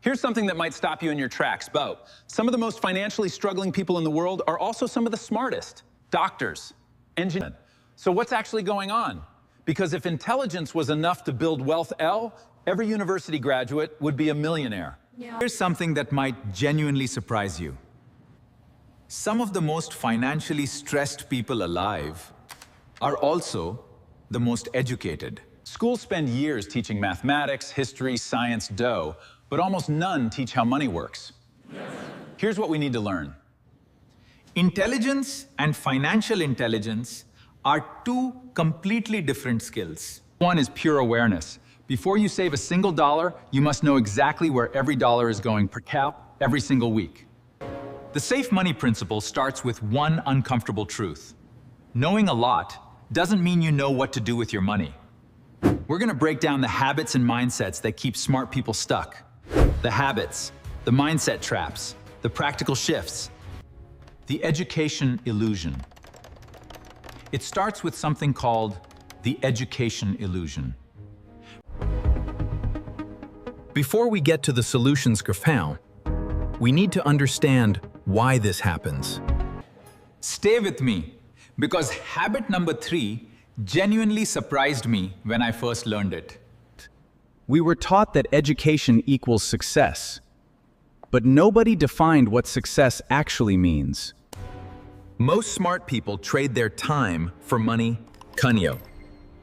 Here's something that might stop you in your tracks, Bo. Some of the most financially struggling people in the world are also some of the smartest. Doctors, engineers. So what's actually going on? Because if intelligence was enough to build wealth, every university graduate would be a millionaire. Yeah. Here's something that might genuinely surprise you. Some of the most financially stressed people alive are also the most educated. Schools spend years teaching mathematics, history, science, but almost none teach how money works. Here's what we need to learn. Intelligence and financial intelligence are two completely different skills. One is pure awareness. Before you save a single dollar, you must know exactly where every dollar is going per cap every single week. The safe money principle starts with one uncomfortable truth. Knowing a lot doesn't mean you know what to do with your money. We're going to break down the habits and mindsets that keep smart people stuck. The habits, the mindset traps, the practical shifts, the education illusion. It starts with something called the education illusion. Before we get to the solutions profound, we need to understand why this happens. Stay with me, because habit number 3 genuinely surprised me when I first learned it. We were taught that education equals success, but nobody defined what success actually means. Most smart people trade their time for money, cunyo,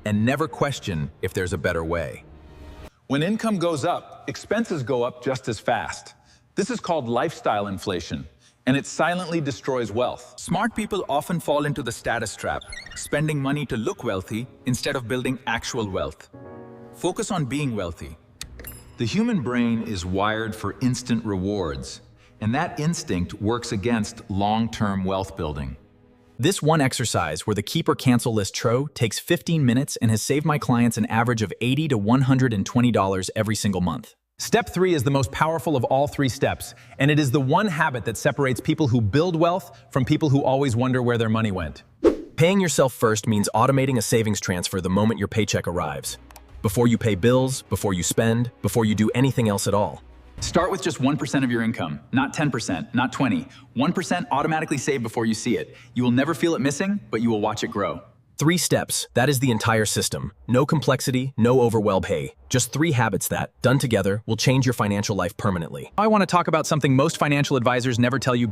and never question if there's a better way. When income goes up, expenses go up just as fast. This is called lifestyle inflation, and it silently destroys wealth. Smart people often fall into the status trap, spending money to look wealthy instead of building actual wealth. Focus on being wealthy. The human brain is wired for instant rewards, and that instinct works against long-term wealth building. This one exercise where the keep or cancel list takes 15 minutes and has saved my clients an average of $80 to $120 every single month. Step 3 is the most powerful of all 3 steps, and it is the one habit that separates people who build wealth from people who always wonder where their money went. Paying yourself first means automating a savings transfer the moment your paycheck arrives. Before you pay bills, before you spend, before you do anything else at all. Start with just 1% of your income, not 10%, not 20. 1% automatically saved before you see it. You will never feel it missing, but you will watch it grow. 3 steps, that is the entire system. No complexity, no overwhelm. Hey, just 3 habits that, done together, will change your financial life permanently. I want to talk about something most financial advisors never tell you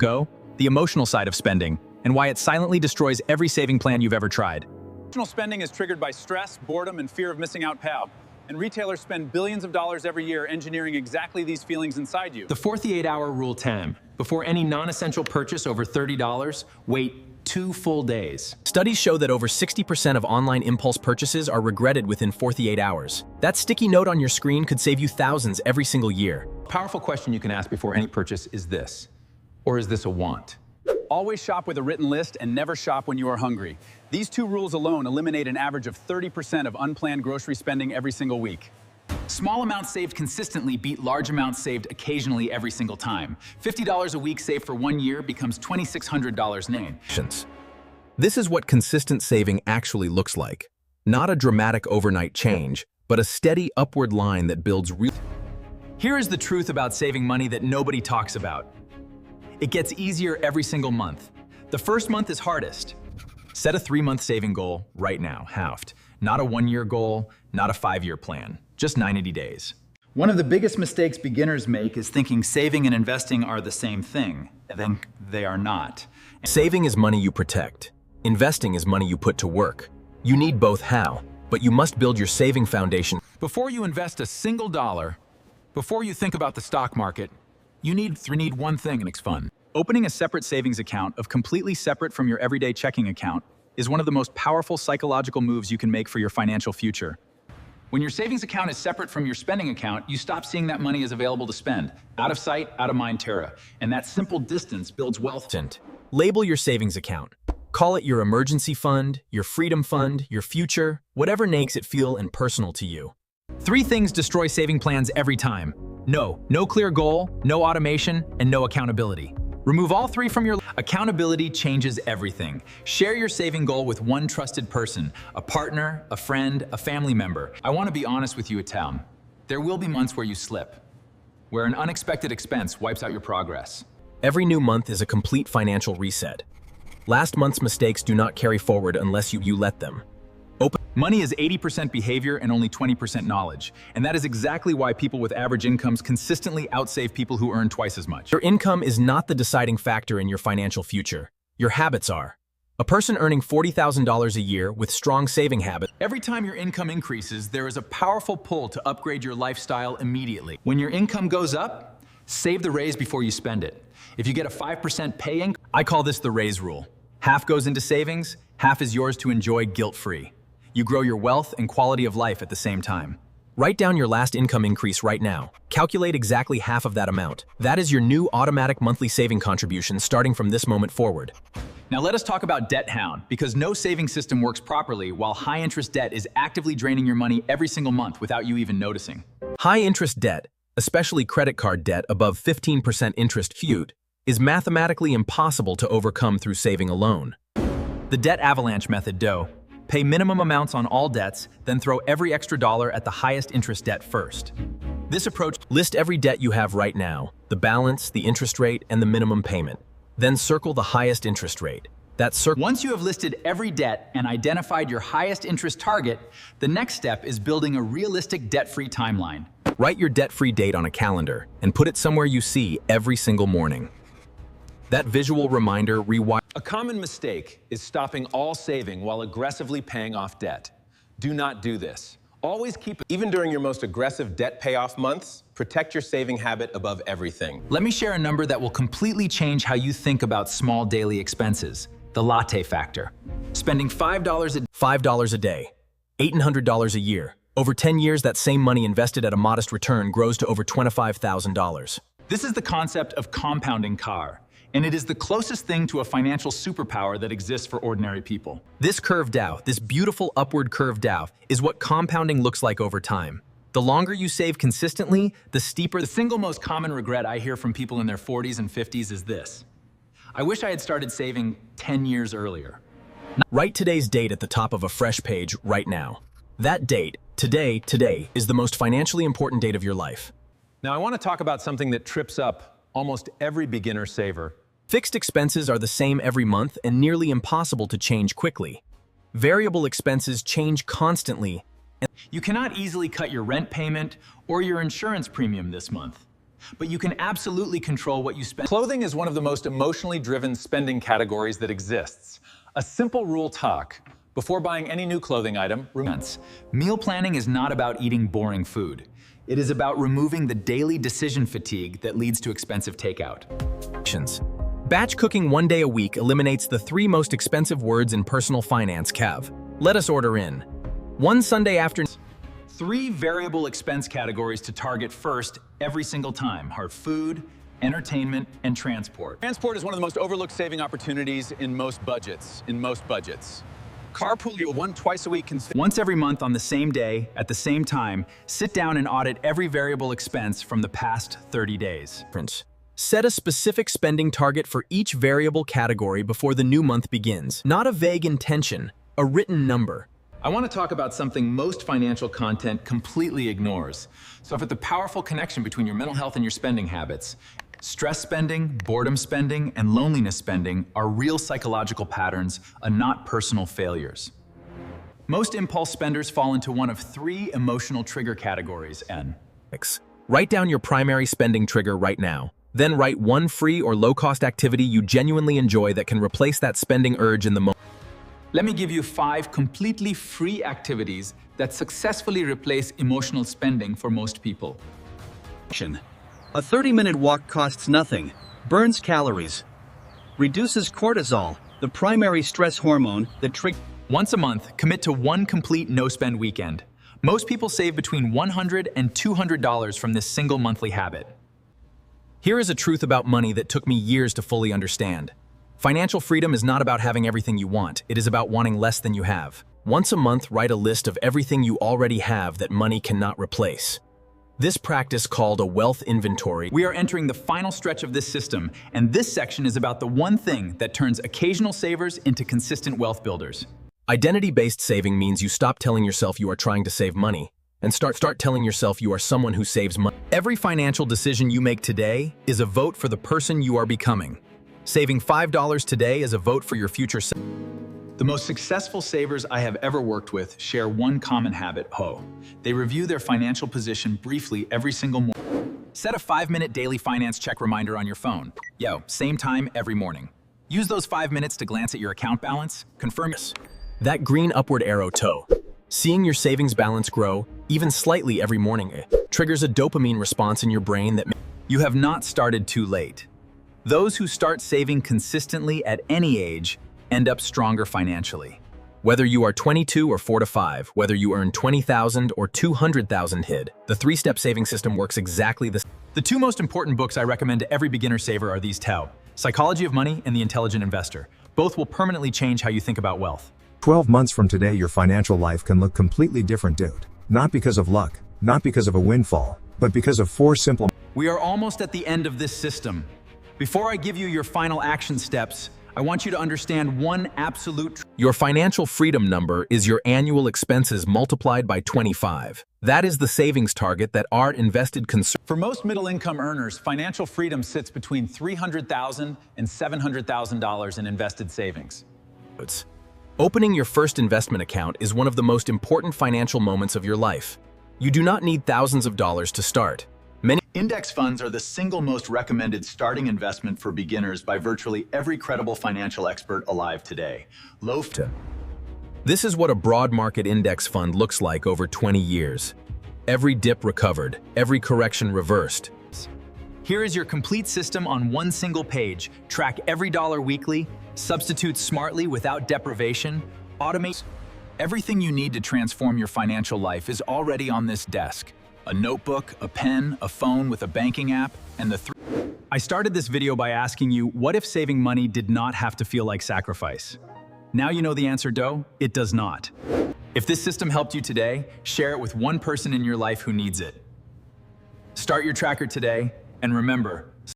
the emotional side of spending, and why it silently destroys every saving plan you've ever tried. Emotional spending is triggered by stress, boredom, and fear of missing out, and retailers spend billions of dollars every year engineering exactly these feelings inside you. The 48-hour rule 10. Before any non-essential purchase over $30, wait 2 full days. Studies show that over 60% of online impulse purchases are regretted within 48 hours. That sticky note on your screen could save you thousands every single year. A powerful question you can ask before any purchase is this: or is this a want? Always shop with a written list and never shop when you are hungry. These 2 rules alone eliminate an average of 30% of unplanned grocery spending every single week. Small amounts saved consistently beat large amounts saved occasionally every single time. $50 a week saved for 1 year becomes $2,600 name. This is what consistent saving actually looks like. Not a dramatic overnight change, but a steady upward line that builds real. Here is the truth about saving money that nobody talks about. It gets easier every single month. The first month is hardest. Set a 3-month saving goal right now, halved. Not a 1-year goal, not a 5-year plan, just 90 days. One of the biggest mistakes beginners make is thinking saving and investing are the same thing, and then they are not. Saving is money you protect. Investing is money you put to work. You need both but you must build your saving foundation. Before you invest a single dollar, before you think about the stock market, you need one thing, and it's fun. Opening a separate savings account completely separate from your everyday checking account is one of the most powerful psychological moves you can make for your financial future. When your savings account is separate from your spending account, you stop seeing that money as available to spend. Out of sight, out of mind, Terra. And that simple distance builds wealth. Label your savings account. Call it your emergency fund, your freedom fund, your future, whatever makes it feel and personal to you. 3 things destroy saving plans every time. No clear goal, no automation, and no accountability. Remove all 3 from your accountability changes everything. Share your saving goal with one trusted person, a partner, a friend, a family member. I want to be honest with you, Atam. There will be months where you slip. where an unexpected expense wipes out your progress. Every new month is a complete financial reset. Last month's mistakes do not carry forward unless you let them. Money is 80% behavior and only 20% knowledge, and that is exactly why people with average incomes consistently outsave people who earn twice as much. Your income is not the deciding factor in your financial future. Your habits are. A person earning $40,000 a year with strong saving habits. Every time your income increases, there is a powerful pull to upgrade your lifestyle immediately. When your income goes up, save the raise before you spend it. If you get a 5% pay increase, I call this the raise rule. Half goes into savings, half is yours to enjoy guilt-free. You grow your wealth and quality of life at the same time. Write down your last income increase right now. Calculate exactly half of that amount. That is your new automatic monthly saving contribution starting from this moment forward. Now let us talk about debt hound, because no saving system works properly while high-interest debt is actively draining your money every single month without you even noticing. High-interest debt, especially credit card debt above 15% interest FUT, is mathematically impossible to overcome through saving alone. The debt avalanche method, DOE. Pay minimum amounts on all debts, then throw every extra dollar at the highest interest debt first. This approach List every debt you have right now, the balance, the interest rate, and the minimum payment. Then circle the highest interest rate. Once you have listed every debt and identified your highest interest target, the next step is building a realistic debt-free timeline. Write your debt-free date on a calendar and put it somewhere you see every single morning. That visual reminder rewires. A common mistake is stopping all saving while aggressively paying off debt. Do not do this. Always keep, even during your most aggressive debt payoff months, protect your saving habit above everything. Let me share a number that will completely change how you think about small daily expenses. The latte factor. Spending $5 a day, $1,800 a year. Over 10 years, that same money invested at a modest return grows to over $25,000. This is the concept of compounding CAR, and it is the closest thing to a financial superpower that exists for ordinary people. This curved Dow, this beautiful upward curved Dow, is what compounding looks like over time. The longer you save consistently, the steeper. The single most common regret I hear from people in their 40s and 50s is this: I wish I had started saving 10 years earlier. Write today's date at the top of a fresh page right now. That date, today, is the most financially important date of your life. Now I want to talk about something that trips up almost every beginner saver. Fixed expenses are the same every month and nearly impossible to change quickly. Variable expenses change constantly. You cannot easily cut your rent payment or your insurance premium this month, but you can absolutely control what you spend. Clothing is one of the most emotionally driven spending categories that exists. A simple rule talk: before buying any new clothing item, Meal planning is not about eating boring food. It is about removing the daily decision fatigue that leads to expensive takeout. Batch cooking one day a week eliminates the 3 most expensive words in personal finance, Cav. Let us order in. One Sunday afternoon. 3 variable expense categories to target first every single time are food, entertainment, and transport. Transport is one of the most overlooked saving opportunities in most budgets. Carpool twice a week. Once every month on the same day, at the same time, sit down and audit every variable expense from the past 30 days. Set a specific spending target for each variable category before the new month begins. Not a vague intention, a written number. I want to talk about something most financial content completely ignores. So the powerful connection between your mental health and your spending habits. Stress spending, boredom spending, and loneliness spending are real psychological patterns and not personal failures. Most impulse spenders fall into one of 3 emotional trigger categories, N. Write down your primary spending trigger right now. Then write one free or low-cost activity you genuinely enjoy that can replace that spending urge in the moment. Let me give you 5 completely free activities that successfully replace emotional spending for most people. A 30-minute walk costs nothing, burns calories, reduces cortisol, the primary stress hormone that triggers. Once a month, commit to one complete no-spend weekend. Most people save between $100 and $200 from this single monthly habit. Here is a truth about money that took me years to fully understand. Financial freedom is not about having everything you want. It is about wanting less than you have. Once a month, write a list of everything you already have that money cannot replace. This practice, called a wealth inventory. We are entering the final stretch of this system, and this section is about the one thing that turns occasional savers into consistent wealth builders. Identity-based saving means you stop telling yourself you are trying to save money and start telling yourself you are someone who saves money. Every financial decision you make today is a vote for the person you are becoming. Saving $5 today is a vote for your future self. The most successful savers I have ever worked with share one common habit, They review their financial position briefly every single morning. Set a 5-minute daily finance check reminder on your phone. Same time every morning. Use those 5 minutes to glance at your account balance, confirm this. That green upward arrow seeing your savings balance grow, even slightly every morning, triggers a dopamine response in your brain that You have not started too late. Those who start saving consistently at any age end up stronger financially. Whether you are 22 or 4 to 5, whether you earn 20,000 or 200,000 HID, the 3-step saving system works exactly the same. The 2 most important books I recommend to every beginner saver are these: Psychology of Money and The Intelligent Investor. Both will permanently change how you think about wealth. 12 months from today, your financial life can look completely different, dude. Not because of luck, not because of a windfall, but because of 4 simple. We are almost at the end of this system. Before I give you your final action steps, I want you to understand one absolute Your financial freedom number is your annual expenses multiplied by 25. That is the savings target that our invested For most middle-income earners, financial freedom sits between $300,000 and $700,000 in invested savings. Opening your first investment account is one of the most important financial moments of your life. You do not need thousands of dollars to start. Index funds are the single most recommended starting investment for beginners by virtually every credible financial expert alive today. This is what a broad market index fund looks like over 20 years. Every dip recovered, every correction reversed. Here is your complete system on one single page. Track every dollar weekly, substitute smartly without deprivation, automate. Everything you need to transform your financial life is already on this desk. A notebook, a pen, a phone with a banking app, and the I started this video by asking you, what if saving money did not have to feel like sacrifice? Now you know the answer, it does not. If this system helped you today, share it with one person in your life who needs it. Start your tracker today, and remember,